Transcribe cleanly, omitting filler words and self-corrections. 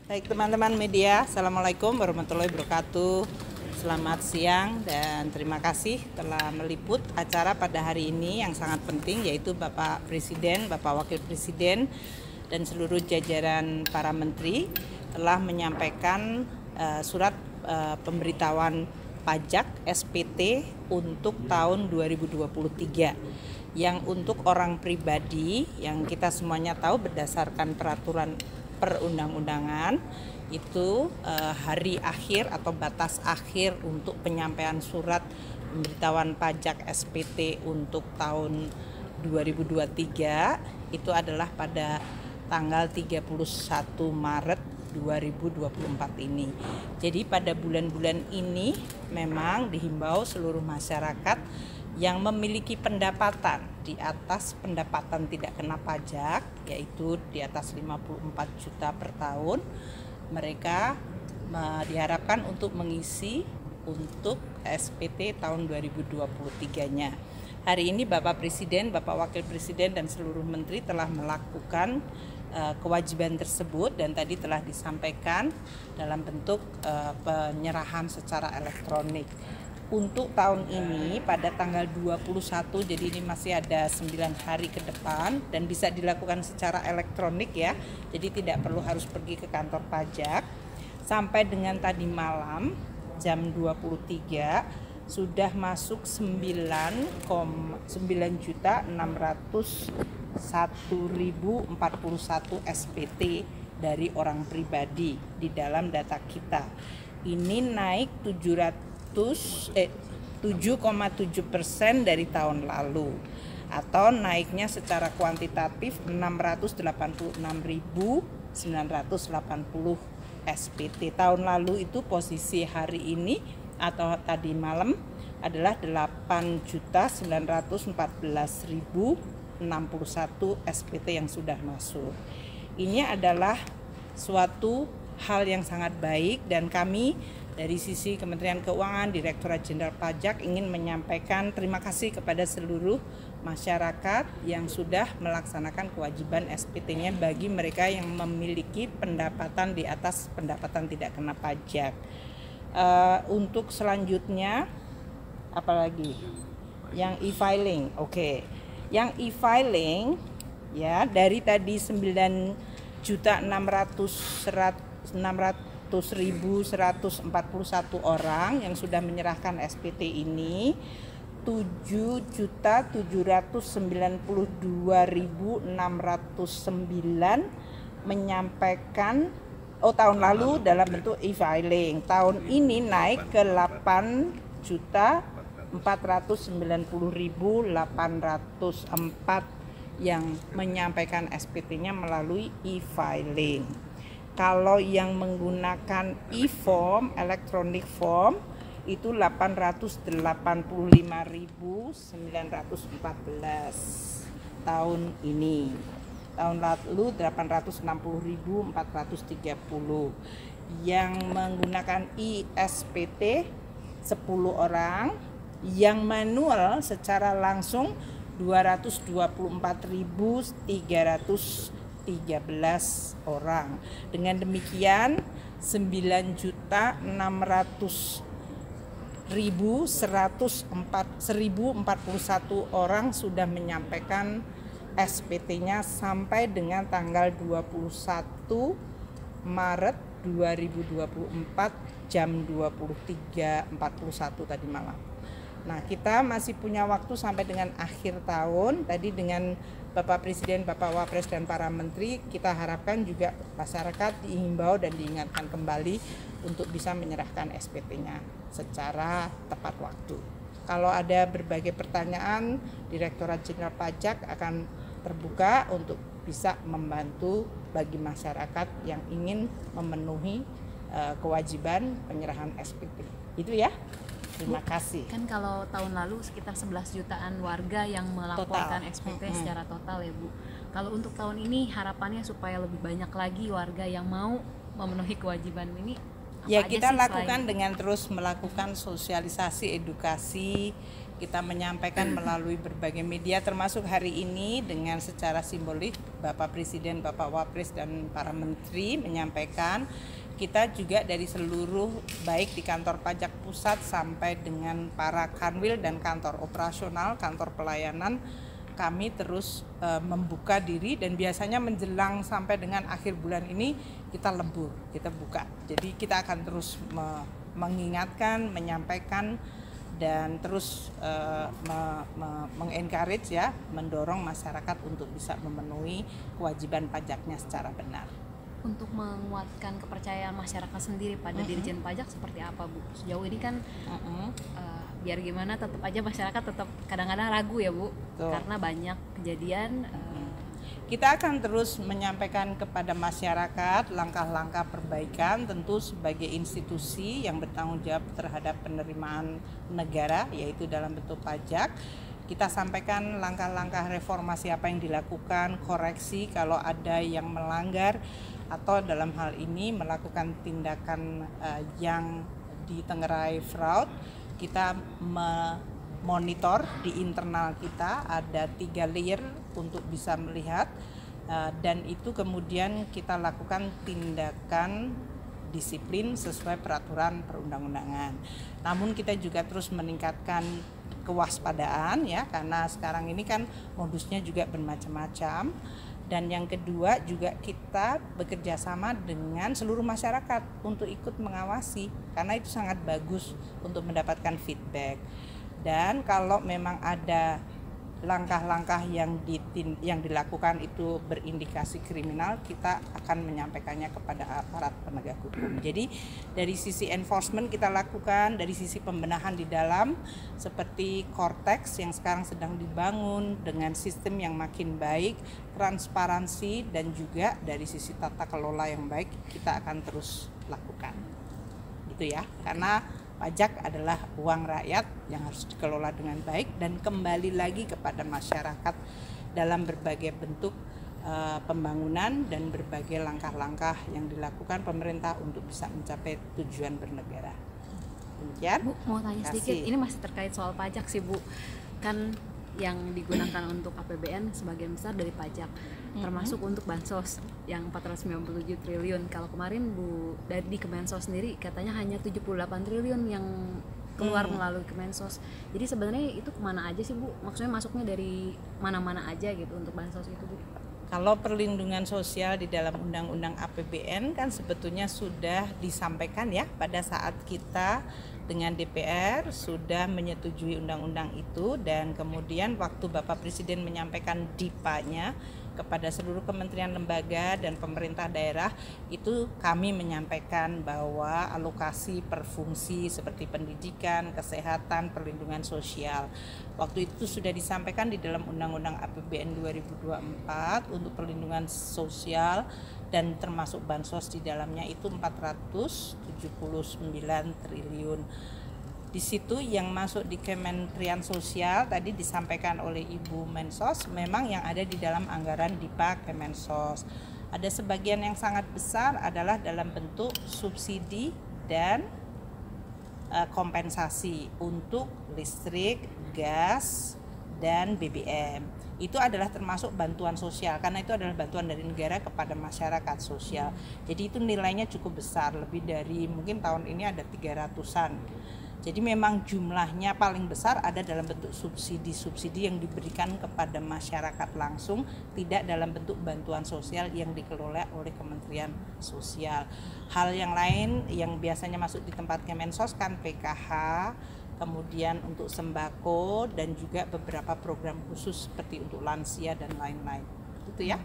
Baik teman-teman media, Assalamualaikum warahmatullahi wabarakatuh. Selamat siang dan terima kasih telah meliput acara pada hari ini yang sangat penting, yaitu Bapak Presiden, Bapak Wakil Presiden dan seluruh jajaran para menteri telah menyampaikan surat pemberitahuan pajak SPT untuk tahun 2023 yang untuk orang pribadi yang kita semuanya tahu berdasarkan peraturan perundang-undangan itu hari akhir atau batas akhir untuk penyampaian surat pemberitahuan pajak SPT untuk tahun 2023 itu adalah pada tanggal 31 Maret 2024 ini. Jadi pada bulan-bulan ini memang dihimbau seluruh masyarakat yang memiliki pendapatan di atas pendapatan tidak kena pajak, yaitu di atas 54 juta per tahun, mereka diharapkan untuk mengisi untuk SPT tahun 2023-nya. Hari ini Bapak Presiden, Bapak Wakil Presiden dan seluruh menteri telah melakukan kewajiban tersebut dan tadi telah disampaikan dalam bentuk penyerahan secara elektronik. Untuk tahun ini pada tanggal 21, jadi ini masih ada 9 hari ke depan dan bisa dilakukan secara elektronik ya. Jadi tidak perlu harus pergi ke kantor pajak. Sampai dengan tadi malam jam 23 sudah masuk 9.601.041 SPT dari orang pribadi di dalam data kita. Ini naik 7,7% dari tahun lalu, atau naiknya secara kuantitatif 686.980 SPT. Tahun lalu itu posisi hari ini atau tadi malam adalah 8.914.061 SPT yang sudah masuk. Ini adalah suatu hal yang sangat baik dan kami dari sisi Kementerian Keuangan, Direktorat Jenderal Pajak ingin menyampaikan terima kasih kepada seluruh masyarakat yang sudah melaksanakan kewajiban SPT-nya bagi mereka yang memiliki pendapatan di atas pendapatan tidak kena pajak. Untuk selanjutnya, apalagi? Yang e-filing, oke. Yang e-filing ya dari tadi 9.600.141 orang yang sudah menyerahkan SPT ini, 7.792.609 menyampaikan tahun lalu dalam bentuk e-filing. Tahun ini naik ke 8.490.804 yang menyampaikan SPT-nya melalui e-filing. Kalau yang menggunakan e-form, electronic form, itu 885.914 tahun ini. Tahun lalu 860.430. Yang menggunakan e-SPT 10 orang, yang manual secara langsung 224.313 orang. Dengan demikian 9.600.141 orang sudah menyampaikan SPT-nya sampai dengan tanggal 21 Maret 2024 jam 23.41 tadi malam. Nah, kita masih punya waktu sampai dengan akhir tahun. Tadi dengan Bapak Presiden, Bapak Wapres dan para menteri, kita harapkan juga masyarakat dihimbau dan diingatkan kembali untuk bisa menyerahkan SPT-nya secara tepat waktu. Kalau ada berbagai pertanyaan, Direktorat Jenderal Pajak akan terbuka untuk bisa membantu bagi masyarakat yang ingin memenuhi kewajiban penyerahan SPT. Itu ya. Terima kasih. Kan kalau tahun lalu sekitar 11 jutaan warga yang melaporkan Total. SPT secara total ya Bu. Kalau untuk tahun ini harapannya supaya lebih banyak lagi warga yang mau memenuhi kewajiban ini. Ya, kita lakukan dengan terus melakukan sosialisasi, edukasi kita menyampaikan melalui berbagai media, termasuk hari ini dengan secara simbolik Bapak Presiden, Bapak Wapres dan para menteri menyampaikan. Kita juga dari seluruh baik di kantor pajak pusat sampai dengan para kanwil dan kantor operasional, kantor pelayanan, kami terus membuka diri, dan biasanya menjelang sampai dengan akhir bulan ini kita lembur, kita buka. Jadi kita akan terus mengingatkan, menyampaikan, dan terus mengencourage ya, mendorong masyarakat untuk bisa memenuhi kewajiban pajaknya secara benar. Untuk menguatkan kepercayaan masyarakat sendiri pada Dirjen Pajak seperti apa, Bu? Sejauh ini kan biar gimana tetap aja masyarakat tetap kadang-kadang ragu ya, Bu. Tuh. Karena banyak kejadian. Kita akan terus menyampaikan kepada masyarakat langkah-langkah perbaikan, tentu sebagai institusi yang bertanggung jawab terhadap penerimaan negara, yaitu dalam bentuk pajak. Kita sampaikan langkah-langkah reformasi apa yang dilakukan, koreksi kalau ada yang melanggar, atau dalam hal ini melakukan tindakan yang ditengarai fraud. Kita monitor di internal kita, ada 3 layer untuk bisa melihat, dan itu kemudian kita lakukan tindakan disiplin sesuai peraturan perundang-undangan. Namun kita juga terus meningkatkan kewaspadaan ya, karena sekarang ini kan modusnya juga bermacam-macam. Dan yang kedua juga kita bekerja sama dengan seluruh masyarakat untuk ikut mengawasi, karena itu sangat bagus untuk mendapatkan feedback. Dan kalau memang ada langkah-langkah yang dilakukan itu berindikasi kriminal, kita akan menyampaikannya kepada aparat penegak hukum. Jadi dari sisi enforcement kita lakukan, dari sisi pembenahan di dalam seperti Cortex yang sekarang sedang dibangun dengan sistem yang makin baik, transparansi, dan juga dari sisi tata kelola yang baik kita akan terus lakukan. Gitu ya, karena pajak adalah uang rakyat yang harus dikelola dengan baik dan kembali lagi kepada masyarakat dalam berbagai bentuk pembangunan dan berbagai langkah-langkah yang dilakukan pemerintah untuk bisa mencapai tujuan bernegara. Demikian. Bu, mau tanya sedikit, ini masih terkait soal pajak sih, Bu. Kan yang digunakan untuk APBN sebagian besar dari pajak, termasuk untuk bansos yang 497 triliun. Kalau kemarin Bu dari Kemensos sendiri katanya hanya 78 triliun yang keluar melalui Kemensos. Jadi sebenarnya itu kemana aja sih, Bu? Maksudnya masuknya dari mana-mana aja gitu untuk bansos itu, Bu? Kalau perlindungan sosial di dalam Undang-Undang APBN kan sebetulnya sudah disampaikan ya pada saat kita dengan DPR sudah menyetujui undang-undang itu, dan kemudian waktu Bapak Presiden menyampaikan DIPA-nya kepada seluruh kementerian lembaga dan pemerintah daerah, itu kami menyampaikan bahwa alokasi per fungsi seperti pendidikan, kesehatan, perlindungan sosial waktu itu sudah disampaikan di dalam Undang-Undang APBN 2024 untuk perlindungan sosial, dan termasuk bansos di dalamnya itu 479 triliun. Di situ yang masuk di Kementerian Sosial tadi disampaikan oleh Ibu Mensos, memang yang ada di dalam anggaran DIPA Kemensos. Ada sebagian yang sangat besar adalah dalam bentuk subsidi dan kompensasi untuk listrik, gas, dan BBM. Itu adalah termasuk bantuan sosial, karena itu adalah bantuan dari negara kepada masyarakat sosial. Jadi itu nilainya cukup besar, lebih dari mungkin tahun ini ada 300-an. Jadi memang jumlahnya paling besar ada dalam bentuk subsidi-subsidi yang diberikan kepada masyarakat langsung, tidak dalam bentuk bantuan sosial yang dikelola oleh Kementerian Sosial. Hal yang lain yang biasanya masuk di tempat Kemensos kan PKH, kemudian untuk sembako, dan juga beberapa program khusus seperti untuk lansia dan lain-lain. Itu ya.